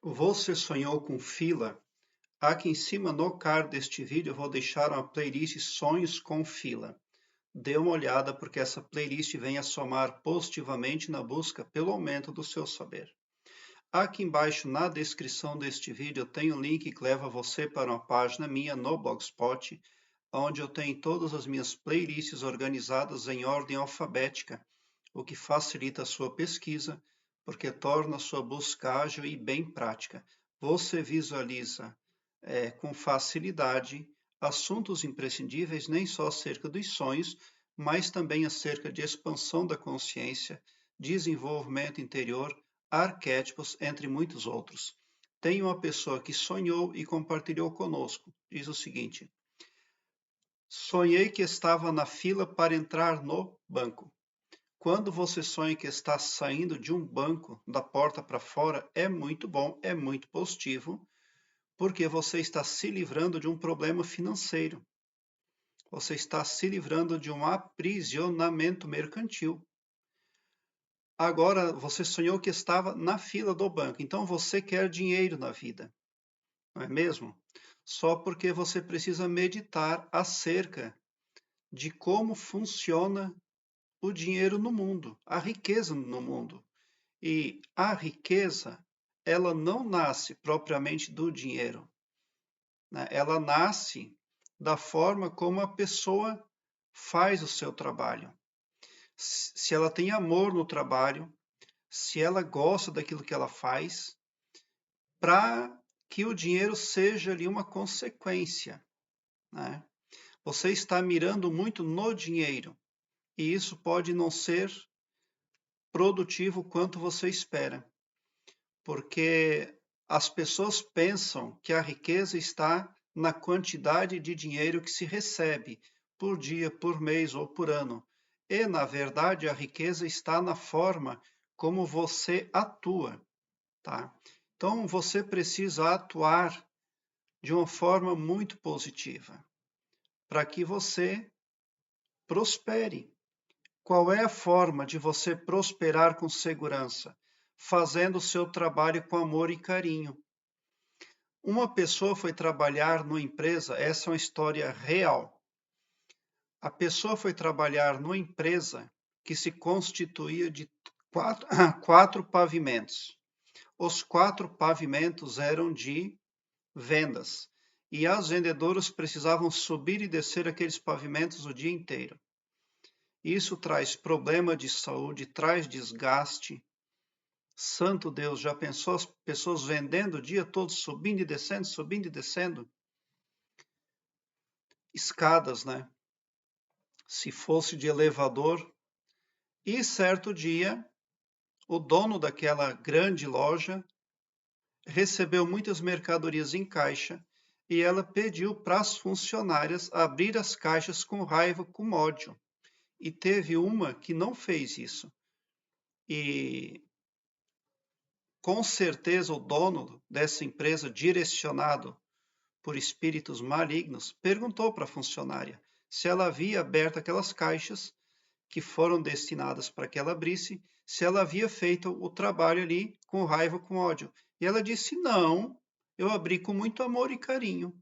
Você sonhou com fila? Aqui em cima no card deste vídeo eu vou deixar uma playlist Sonhos com Fila. Dê uma olhada porque essa playlist vem a somar positivamente na busca pelo aumento do seu saber. Aqui embaixo na descrição deste vídeo eu tenho um link que leva você para uma página minha no Blogspot, onde eu tenho todas as minhas playlists organizadas em ordem alfabética, o que facilita a sua pesquisa, porque torna a sua busca ágil e bem prática. Você visualiza com facilidade assuntos imprescindíveis, nem só acerca dos sonhos, mas também acerca de expansão da consciência, desenvolvimento interior, arquétipos, entre muitos outros. Tem uma pessoa que sonhou e compartilhou conosco. Diz o seguinte: sonhei que estava na fila para entrar no banco. Quando você sonha que está saindo de um banco, da porta para fora, é muito bom, é muito positivo, porque você está se livrando de um problema financeiro. Você está se livrando de um aprisionamento mercantil. Agora, você sonhou que estava na fila do banco, então você quer dinheiro na vida, não é mesmo? Só porque você precisa meditar acerca de como funciona o dinheiro no mundo, a riqueza no mundo. E a riqueza, ela não nasce propriamente do dinheiro, né? Ela nasce da forma como a pessoa faz o seu trabalho. Se ela tem amor no trabalho, se ela gosta daquilo que ela faz, para que o dinheiro seja ali uma consequência, né? Você está mirando muito no dinheiro e isso pode não ser produtivo quanto você espera, porque as pessoas pensam que a riqueza está na quantidade de dinheiro que se recebe por dia, por mês ou por ano. E, na verdade, a riqueza está na forma como você atua, tá? Então, você precisa atuar de uma forma muito positiva para que você prospere. Qual é a forma de você prosperar com segurança? Fazendo o seu trabalho com amor e carinho. Uma pessoa foi trabalhar numa empresa, essa é uma história real. A pessoa foi trabalhar numa empresa que se constituía de quatro pavimentos. Os 4 pavimentos eram de vendas e as vendedoras precisavam subir e descer aqueles pavimentos o dia inteiro. Isso traz problema de saúde, traz desgaste. Santo Deus, já pensou as pessoas vendendo o dia todo, subindo e descendo, subindo e descendo? Escadas, né? Se fosse de elevador. E certo dia, o dono daquela grande loja recebeu muitas mercadorias em caixa e ela pediu para as funcionárias abrir as caixas com raiva, com ódio. E teve uma que não fez isso. E com certeza o dono dessa empresa, direcionado por espíritos malignos, perguntou para a funcionária se ela havia aberto aquelas caixas que foram destinadas para que ela abrisse, se ela havia feito o trabalho ali com raiva, com ódio. E ela disse: não, eu abri com muito amor e carinho.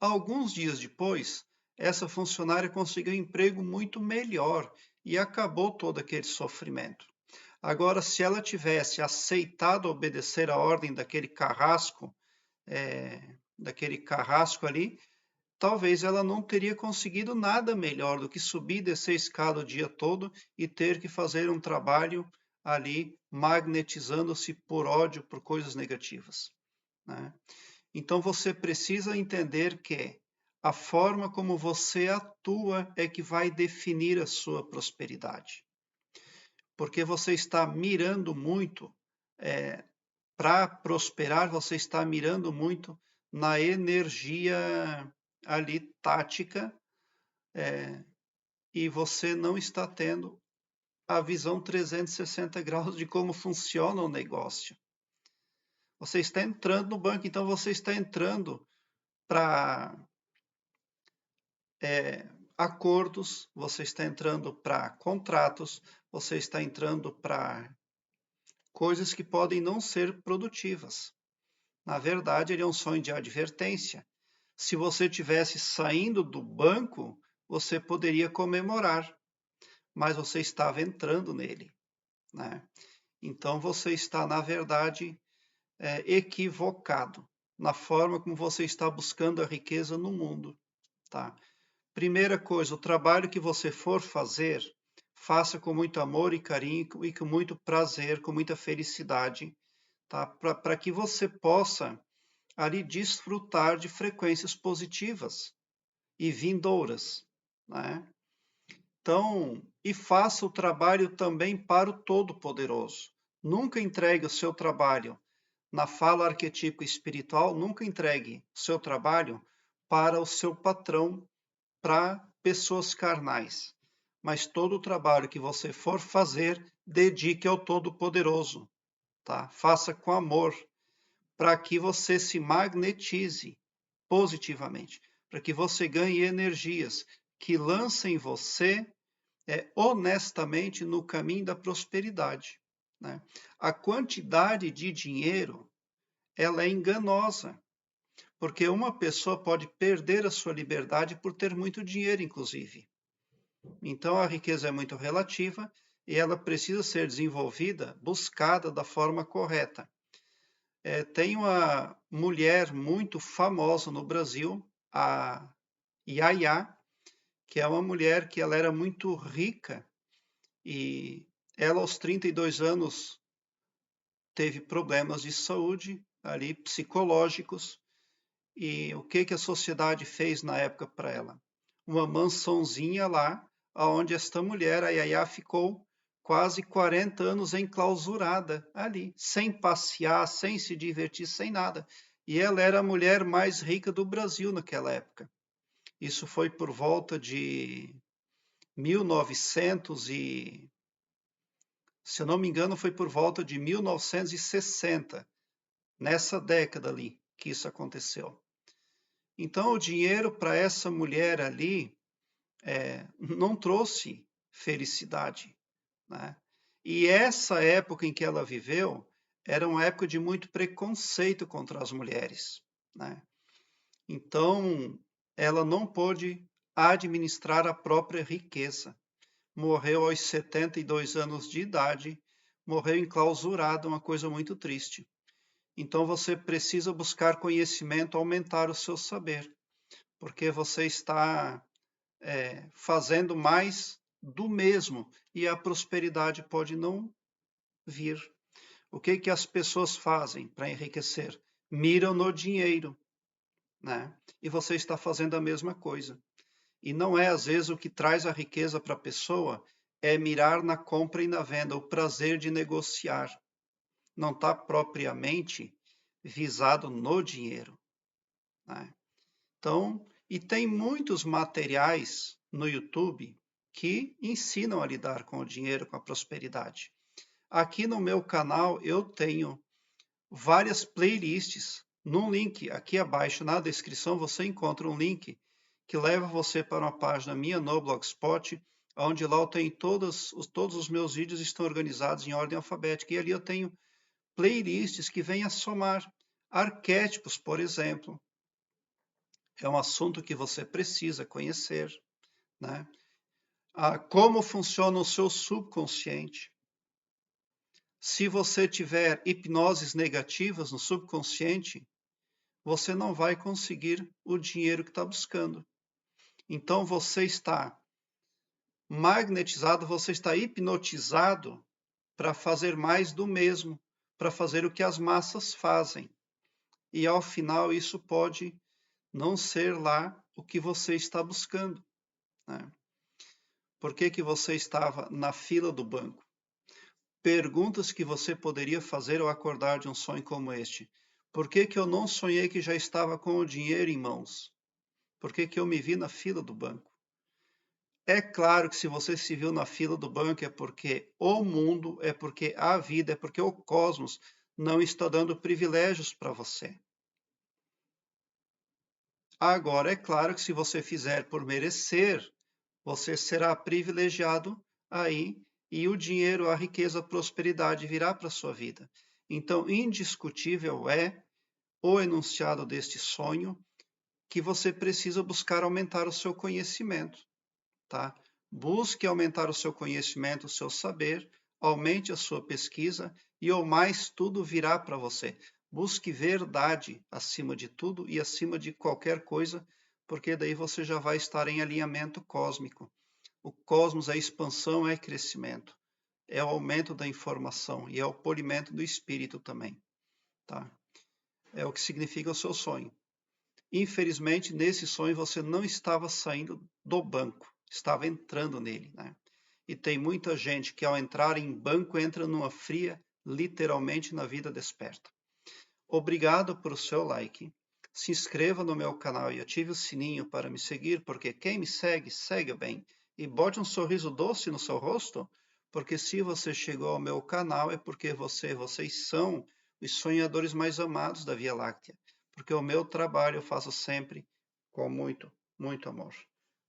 Alguns dias depois, essa funcionária conseguiu um emprego muito melhor e acabou todo aquele sofrimento. Agora, se ela tivesse aceitado obedecer a ordem daquele carrasco ali, talvez ela não teria conseguido nada melhor do que subir e descer a escada o dia todo e ter que fazer um trabalho ali magnetizando-se por ódio, por coisas negativas, né? Então você precisa entender que a forma como você atua é que vai definir a sua prosperidade. Porque você está mirando muito, para prosperar, você está mirando muito na energia ali tática, e você não está tendo a visão 360 graus de como funciona o negócio. Você está entrando no banco, então você está entrando para acordos, você está entrando para contratos, você está entrando para coisas que podem não ser produtivas. Na verdade, ele é um sonho de advertência. Se você tivesse saindo do banco, você poderia comemorar, mas você estava entrando nele, né? Então você está, na verdade, equivocado na forma como você está buscando a riqueza no mundo, tá? Primeira coisa, o trabalho que você for fazer, faça com muito amor e carinho e com muito prazer, com muita felicidade, tá? Para que você possa ali desfrutar de frequências positivas e vindouras, né? Então, e faça o trabalho também para o Todo-Poderoso. Nunca entregue o seu trabalho na fala arquetípica espiritual, nunca entregue o seu trabalho para o seu patrão, para pessoas carnais. Mas todo o trabalho que você for fazer, dedique ao Todo-Poderoso, tá? Faça com amor, para que você se magnetize positivamente, para que você ganhe energias que lancem você honestamente no caminho da prosperidade, né? A quantidade de dinheiro, ela é enganosa, porque uma pessoa pode perder a sua liberdade por ter muito dinheiro, inclusive. Então a riqueza é muito relativa e ela precisa ser desenvolvida, buscada da forma correta. Tem uma mulher muito famosa no Brasil, a Yaya, que é uma mulher que ela era muito rica e ela aos 32 anos teve problemas de saúde ali psicológicos e o que a sociedade fez na época para ela? Uma mansãozinha lá, onde esta mulher, a Yaya, ficou quase 40 anos enclausurada ali, sem passear, sem se divertir, sem nada. E ela era a mulher mais rica do Brasil naquela época. Isso foi por volta de 1900 e, se eu não me engano, foi por volta de 1960, nessa década ali que isso aconteceu. Então, o dinheiro para essa mulher ali não trouxe felicidade, né? E essa época em que ela viveu era uma época de muito preconceito contra as mulheres, né? Então, ela não pôde administrar a própria riqueza. Morreu aos 72 anos de idade, morreu enclausurada, uma coisa muito triste. Então, você precisa buscar conhecimento, aumentar o seu saber, porque você está fazendo mais do mesmo e a prosperidade pode não vir. O que as pessoas fazem para enriquecer? Miram no dinheiro, né? E você está fazendo a mesma coisa. E não é, às vezes, o que traz a riqueza para a pessoa é mirar na compra e na venda, o prazer de negociar. Não está propriamente visado no dinheiro, né? Então, e tem muitos materiais no YouTube que ensinam a lidar com o dinheiro, com a prosperidade. Aqui no meu canal eu tenho várias playlists. Num link aqui abaixo na descrição você encontra um link que leva você para uma página minha no Blogspot, onde lá eu tenho todos os meus vídeos estão organizados em ordem alfabética. E ali eu tenho playlists que vêm a somar arquétipos, por exemplo. É um assunto que você precisa conhecer, né? Como funciona o seu subconsciente. Se você tiver hipnoses negativas no subconsciente, você não vai conseguir o dinheiro que está buscando. Então você está magnetizado, você está hipnotizado para fazer mais do mesmo, para fazer o que as massas fazem. E ao final isso pode não ser lá o que você está buscando, né? Por que você estava na fila do banco? Perguntas que você poderia fazer ao acordar de um sonho como este. Por que eu não sonhei que já estava com o dinheiro em mãos? Por que eu me vi na fila do banco? É claro que se você se viu na fila do banco é porque o mundo, é porque a vida, é porque o cosmos não está dando privilégios para você. Agora, é claro que se você fizer por merecer, você será privilegiado aí e o dinheiro, a riqueza, a prosperidade virá para a sua vida. Então, indiscutível é o enunciado deste sonho que você precisa buscar aumentar o seu conhecimento, tá? Busque aumentar o seu conhecimento, o seu saber, aumente a sua pesquisa e ao mais tudo virá para você. Busque verdade acima de tudo e acima de qualquer coisa, porque daí você já vai estar em alinhamento cósmico. O cosmos é expansão, é crescimento, é o aumento da informação e é o polimento do espírito também, tá? É o que significa o seu sonho. Infelizmente, nesse sonho você não estava saindo do banco, estava entrando nele, né? E tem muita gente que ao entrar em banco entra numa fria, literalmente na vida desperta. Obrigado por o seu like. Se inscreva no meu canal e ative o sininho para me seguir, porque quem me segue, segue bem. E bote um sorriso doce no seu rosto, porque se você chegou ao meu canal é porque vocês são os sonhadores mais amados da Via Láctea. Porque o meu trabalho eu faço sempre com muito, muito amor.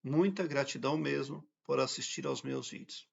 Muita gratidão mesmo por assistir aos meus vídeos.